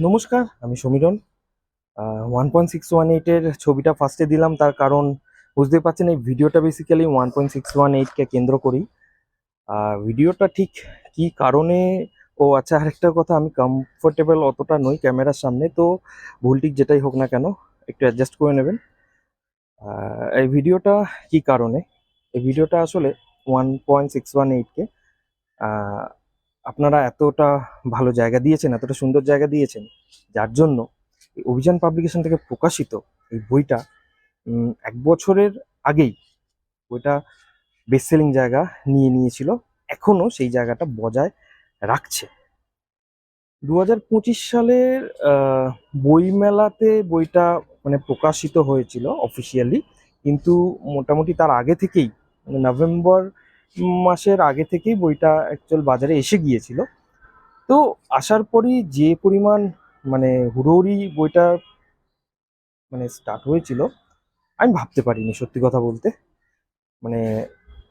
নমস্কার, আমি সমীরণ। 1.618-এর ছবিটা ফার্স্টে দিলাম, তার কারণ বুঝতেই পারছেন এই ভিডিওটা বেসিক্যালি 1.618-কে কেন্দ্র করেই। ভিডিওটা ঠিক কি কারণে, ও আচ্ছা, আরেকটা কথা, আমি কমফোর্টেবল অতটা নই ক্যামেরার সামনে, তো ভুল ঠিক যেটাই হোক না কেন একটু অ্যাডজাস্ট করে নেবেন। এই ভিডিওটা কি কারণে, এই ভিডিওটা আসলে 1.618-কে আপনারা এতটা ভালো জায়গা দিয়েছেন, এতটা সুন্দর জায়গা দিয়েছেন, যার জন্য এই অভিযান পাবলিকেশন থেকে প্রকাশিত এই বইটা 1 বছরের আগেই বইটা বেস্ট সেলিং জায়গা নিয়ে নিয়েছিল, এখনো সেই জায়গাটা বজায় রাখছে। 2025 সালের বইমেলাতে বইটা মানে প্রকাশিত হয়েছিল অফিসিয়ালি, কিন্তু মোটামুটি তার আগে থেকেই, মানে নভেম্বর মাসের আগে থেকেই বইটা অ্যাকচুয়াল বাজারে এসে গিয়েছিল। তো আসার পরই যে পরিমাণ মানে হুড়োহুড়ি বইটা মানে স্টার্ট হয়েছিল, আমি ভাবতে পারিনি সত্যি কথা বলতে। মানে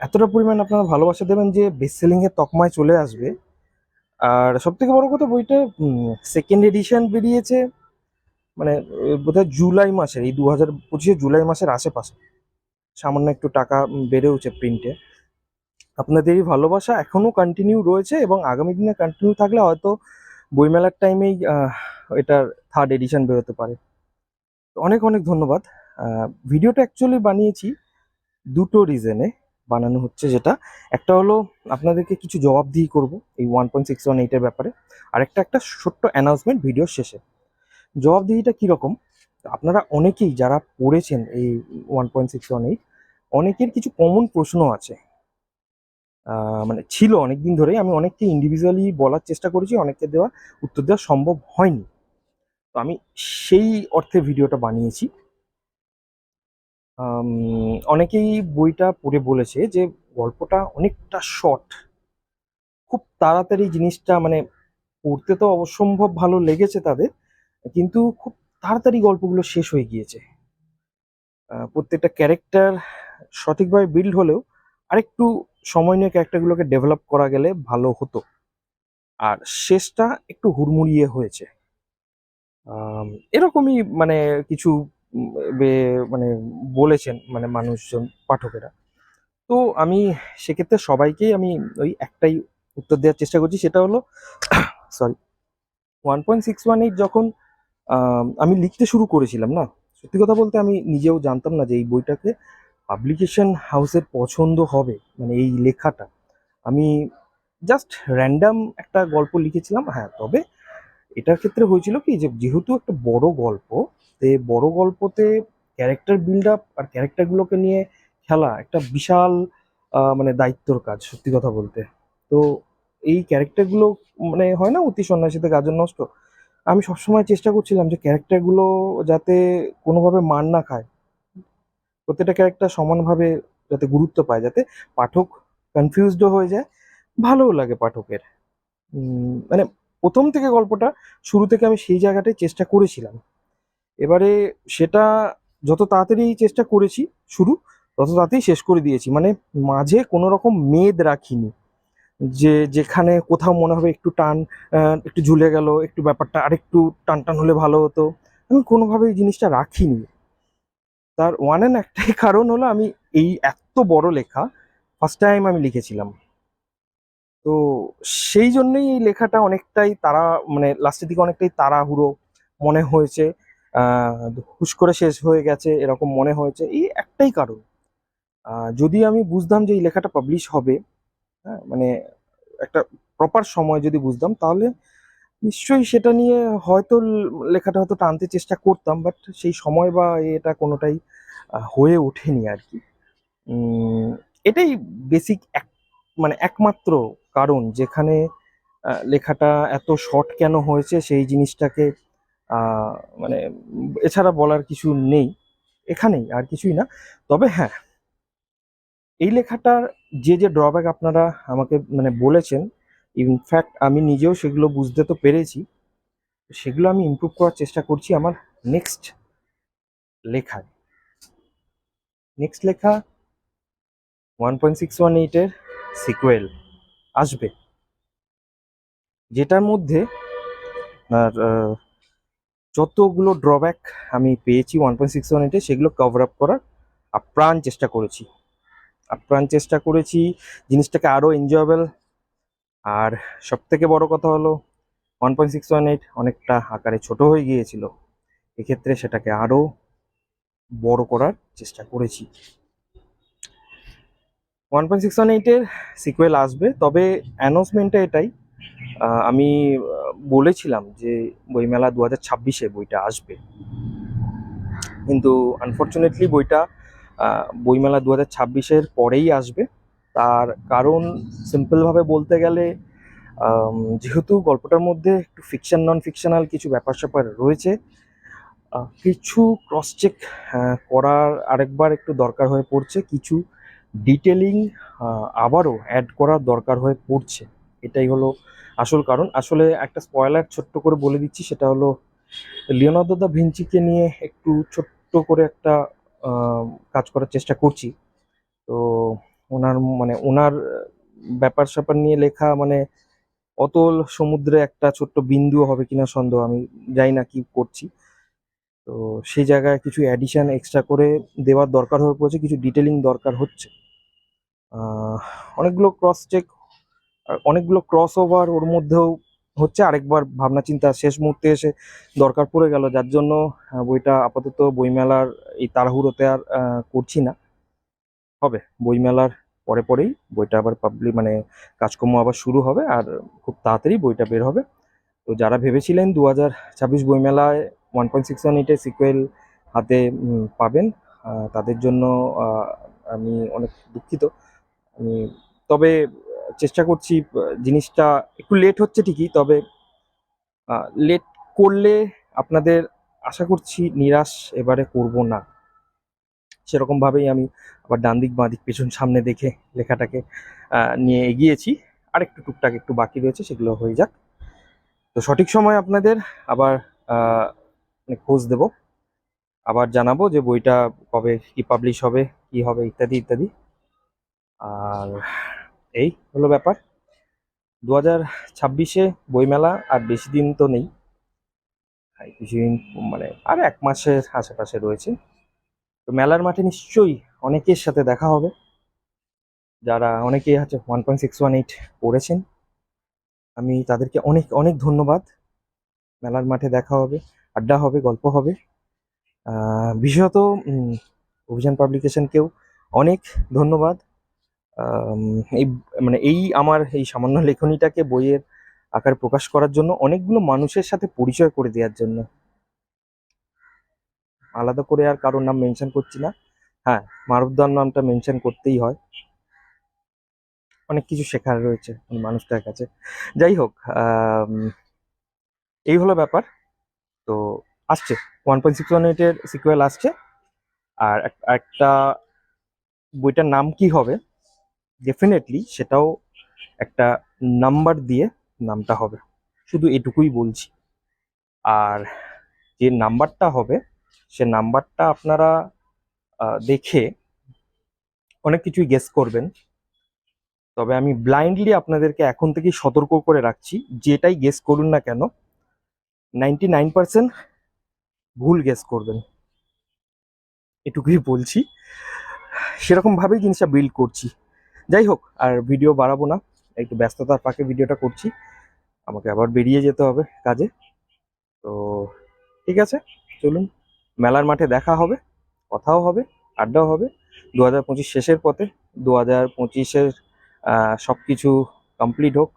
এতটা পরিমাণ আপনারা ভালোবাসা দেবেন যে বেস্ট সেলিং এর তকমায় চলে আসবে। আর সব থেকে বড় কথা, বইটা সেকেন্ড এডিশন বেরিয়েছে মানে বোধহয় জুলাই মাসের, এই 2025 জুলাই মাসের আশেপাশে। সামান্য একটু টাকা বেড়েওছে প্রিন্টে। আপনাদের এই ভালোবাসা এখনো কন্টিনিউ রয়েছে এবং আগামী দিনে কন্টিনিউ থাকলে হয়তো বইমেলার টাইমেই এটার থার্ড এডিশন বেরোতে পারে। অনেক অনেক ধন্যবাদ। ভিডিওটা অ্যাকচুয়ালি বানিয়েছি দুটো রিজনে বানানো হচ্ছে, যেটা একটা হলো আপনাদেরকে কিছু জবাবদিহি করব এই 1.618-এর ব্যাপারে, আর একটা ছোট্ট অ্যানাউন্সমেন্ট ভিডিওর শেষে। জবাবদিহিটা কীরকম, আপনারা অনেকেই যারা পড়েছেন এই 1.618, অনেকের কিছু কমন প্রশ্ন আছে, মানে ছিল অনেকদিন ধরেই। আমি অনেককে ইন্ডিভিজুয়ালি বলার চেষ্টা করেছি, অনেককে উত্তর দেওয়া সম্ভব হয়নি, তো আমি সেই অর্থে ভিডিওটা বানিয়েছি। অনেকেই বইটা পড়ে বলেছে যে গল্পটা অনেকটা শর্ট, খুব তাড়াতাড়ি জিনিসটা মানে পড়তে তো অসম্ভব ভালো লেগেছে তাদের, কিন্তু খুব তাড়াতাড়ি গল্পগুলো শেষ হয়ে গিয়েছে। প্রত্যেকটা ক্যারেক্টার সঠিকভাবে বিল্ড হলেও আরেকটু সময় নিয়ে ক্যারেক্টারগুলোকে ডেভেলপ করা গেলে ভালো হতো, আর শেষটা একটু হুড়মুড়িয়ে হয়েছে। এরকমই মানে কিছু উম, মানে বলেছেন মানে মানুষজন, পাঠকেরা। তো আমি সেক্ষেত্রে সবাইকেই আমি ওই একটাই উত্তর দেওয়ার চেষ্টা করছি, সেটা হলো সরি, 1.618 যখন আমি লিখতে শুরু করেছিলাম না, সত্যি কথা বলতে আমি নিজেও জানতাম না যে এই বইটাকে পাবলিকেশন হাউসের পছন্দ হবে, মানে এই লেখাটা। আমি জাস্ট র্যান্ডাম একটা গল্প লিখেছিলাম। হ্যাঁ, তবে এটার ক্ষেত্রে হয়েছিল কি, যে যেহেতু একটা বড় গল্প, বড় গল্পতে ক্যারেক্টার বিল্ড আপ আর ক্যারেক্টারগুলোকে নিয়ে খেলা একটা বিশাল মানে দায়িত্বর কাজ সত্যি কথা বলতে। তো এই ক্যারেক্টারগুলো মানে হয় না অতি সন্ন্যাসীতে গাজন নষ্ট, আমি সবসময় চেষ্টা করছিলাম যে ক্যারেক্টারগুলো যাতে কোনোভাবে মার না খায়, প্রত্যেকটা ক্যারেক্টার সমানভাবে যাতে গুরুত্ব পায়, যাতে পাঠক কনফিউজডও হয়ে যায়, ভালোও লাগে পাঠকের। মানে প্রথম থেকে গল্পটা শুরু থেকে আমি সেই জায়গাটায় চেষ্টা করেছিলাম। এবারে সেটা যত তাড়াতাড়ি চেষ্টা করেছি শুরু, তত তাড়াতাড়ি শেষ করে দিয়েছি। মানে মাঝে কোনো রকম মেদ রাখিনি, যে যেখানে কোথাও মনে হবে একটু টান, একটু ঝুলে গেল, একটু ব্যাপারটা আরেকটু টান টান হলে ভালো হতো, আমি কোনোভাবেই জিনিসটা রাখিনি। তার ওয়ান অ্যান্ড একটাই কারণ হলো, আমি এই এত বড় লেখা ফার্স্ট টাইম আমি লিখেছিলাম। তো সেই জন্যই এই লেখাটা অনেকটাই তাড়া, মানে লাস্টের দিকে অনেকটাই তাড়াহুড়ো মনে হয়েছে, হুশ করে শেষ হয়ে গেছে এরকম মনে হয়েছে, এই একটাই কারণ। যদি আমি বুঝতাম যে এই লেখাটা পাবলিশ হবে, হ্যাঁ, মানে একটা প্রপার সময় যদি বুঝতাম, তাহলে নিশ্চয়ই সেটা নিয়ে হয়তো লেখাটা হয়তো টানতে চেষ্টা করতাম, বাট সেই সময় বা এটা কোনোটাই হয়ে ওঠেনি আর কি। উম, এটাই বেসিক মানে একমাত্র কারণ, যেখানে লেখাটা এত শর্ট কেন হয়েছে সেই জিনিসটাকে আহ, মানে এছাড়া বলার কিছু নেই এখানেই, আর কিছুই না। তবে হ্যাঁ, এই লেখাটার যে ড্রব্যাক আপনারা আমাকে মানে বলেছেন, ইনফ্যাক্ট আমি নিজেও সেগুলো বুঝতে তো পেরেছি, সেগুলো আমি ইমপ্রুভ করার চেষ্টা করছি আমার নেক্সট লেখায়। নেক্সট লেখা 1.618-এর সিকুয়েল আসবে, যেটার মধ্যে আপনার যতগুলো ড্রব্যাক আমি পেয়েছি 1.618-এ সেগুলো কভার আপ করার আপ্রাণ চেষ্টা করেছি জিনিসটাকে আরো এনজয়েবল। আর সব থেকে বড় কথা হলো 1.618 অনেকটা আকারে ছোট হয়ে গিয়েছিল, এক্ষেত্রে সেটাকে আরো বড় করার চেষ্টা করেছি। 1.618-এর সিকুয়েল আসবে, তবে অ্যানাউন্সমেন্টটা এটাই, আমি বলেছিলাম যে বইমেলা 2026-এ বইটা আসবে, কিন্তু আনফর্চুনেটলি বইটা বইমেলা 2026-এর পরেই আসবে। তার কারণ সিম্পলভাবে বলতে গেলে যেহেতু গল্পটার মধ্যে একটু ফিকশন নন ফিকশনাল কিছু ব্যাপার স্যাপার রয়েছে, কিছু ক্রস চেক করার আরেকবার একটু দরকার হয়ে পড়ছে, কিছু ডিটেলিং আবারও অ্যাড করার দরকার হয়ে পড়ছে। এটাই হলো আসল কারণ। আসলে একটা স্পয়লার ছোট্ট করে বলে দিচ্ছি, সেটা হলো লিওনার্দো দা ভিঞ্চিকে নিয়ে একটু ছোট্ট করে একটা কাজ করার চেষ্টা করছি। তো ওনার ব্যাপার স্যাপার নিয়ে লেখা, মানে অতল সমুদ্রে একটা ছোট্ট বিন্দুও হবে কিনা সন্দেহ, আমি জানি না কি করছি। তো সেই জায়গায় কিছু অ্যাডিশন এক্সট্রা করে দেওয়ার দরকার হয়ে পড়েছে, কিছু ডিটেলিং দরকার হচ্ছে। আহ, অনেকগুলো ক্রস চেক, অনেকগুলো ক্রস ওভার ওর মধ্যেও হচ্ছে, আরেকবার ভাবনা চিন্তা শেষ মুহূর্তে এসে দরকার পড়ে গেল, যার জন্য বইটা আপাতত বইমেলার এই তাড়াহুড়োতে আর করছি না। হবে বইমেলার পরে পরেই বইটা আবার মানে কাজকর্ম আবার শুরু হবে, আর খুব তাড়াতাড়ি বইটা বের হবে। তো যারা ভেবেছিলেন 2026 বইমেলায় 1.618-এর সিকুয়েল হাতে পাবেন, তাদের জন্য আমি অনেক দুঃখিত। আমি তবে চেষ্টা করছি, জিনিসটা একটু লেট হচ্ছে ঠিকই, তবে লেট করলে আপনাদের আশা করছি নিরাশ এবারে করব না। সেরকম ভাবেই আমি আবার ডান দিক বাঁ দিক পেছন সামনে দেখে লেখাটাকে নিয়ে এগিয়েছি। আর একটু টুকটাক একটু বাকি রয়েছে, সেগুলো হয়ে যাক। তো সঠিক সময় আপনাদের আবার আহ, মানে খোঁজ দেব, আবার জানাবো যে বইটা কবে কি পাবলিশ হবে, কি হবে, ইত্যাদি ইত্যাদি। আর এই হলো ব্যাপার। 2026-এ বইমেলা আর বেশি দিন তো নেই, আর কিছুদিন, মানে আর 1 মাসের আশেপাশে রয়েছে। তো মেলার মাঠে নিশ্চয়ই অনেকের সাথে দেখা হবে, যারা অনেকেই আছে 1.618 পড়েছেন, আমি তাদেরকে অনেক অনেক ধন্যবাদ। মেলার মাঠে দেখা হবে, আড্ডা হবে, গল্প হবে। বিশেষত অভিযান পাবলিকেশনকেও অনেক ধন্যবাদ। আম, এই এই আমার এই সামান্য লেখনীটাকে বইয়ের আকারে প্রকাশ করার জন্য, অনেকগুলো মানুষের সাথে পরিচয় করে দেওয়ার জন্য। আলাদা করে আর কারোর নাম মেনশন করছি না। হ্যাঁ, মারুফদার নামটা মেনশন করতেই হয়, অনেক কিছু শেখার রয়েছে ওই মানুষটার কাছে। যাই হোক, আম, এই হলো ব্যাপার। তো আসছে 1.618-এর সিকুয়েল আসছে, আর একটা বইটার নাম কি হবে ডেফিনেটলি সেটাও একটা নাম্বার দিয়ে নামটা হবে, শুধু এটুকুই বলছি। আর যে নাম্বারটা হবে সে নাম্বারটা আপনারা দেখে অনেক কিছুই গেস করবেন, তবে আমি ব্লাইন্ডলি আপনাদেরকে এখন থেকেই সতর্ক করে রাখছি, যেটাই গেস করুন না কেন 99% ভুল গেস করবেন, এটুকুই বলছি। সেরকম ভাবেই জিনিসটা বিল্ড করছি। যাই হোক, আর ভিডিও বাড়াবো না, একটু ব্যস্ততার ফাঁকে ভিডিওটা করছি, আমাকে আবার বেরিয়ে যেতে হবে কাজে। তো ঠিক আছে, চলুন মেলার মাঠে দেখা হবে, কথাও হবে, আড্ডাও হবে। 2025 শেষের পথে, 2025-এর সব কিছু কমপ্লিট হোক,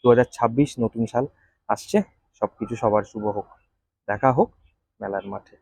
2026 নতুন সাল আসছে, সব কিছু সবার শুভ হোক, দেখা হোক মেলার মাঠে।